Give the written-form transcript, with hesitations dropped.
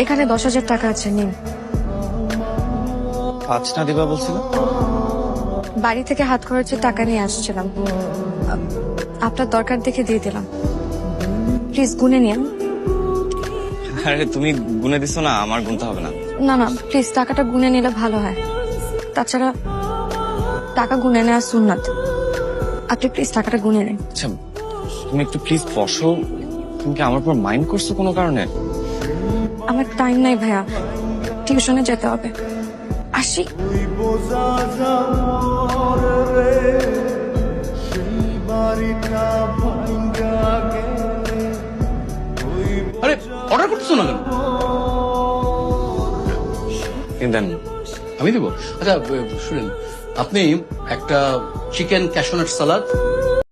এখানে 10,000 টাকা আছে, নিন। 5 না দিবা বলছিল? বাড়ি থেকে হাত খরচের টাকা নিয়ে আসছিলাম, আপনার দরকার দেখে দিয়ে দিলাম। প্লিজ গুনে নিন। আরে তুমি গুনে দিছো না, আমার গুনতে হবে না। না না, প্লিজ টাকাটা গুনে নিলে ভালো হয়। তাছাড়া টাকা গুনে নেওয়া সুন্নাত। আপনি প্লিজ টাকাটা গুনে নিন। আচ্ছা তুমি একটু প্লিজ বসো। তুমি কি আমার উপর মাইন্ড করছো কোনো কারণে? আমার টাইম নাই ভাইয়া, টিউশনে যেতে হবে। আসি। আরে অর্ডার করতেছো না কেন? দেন আমি দেবো। আচ্ছা শুনেন, আপনি একটা চিকেন ক্যাশনাট সালাদ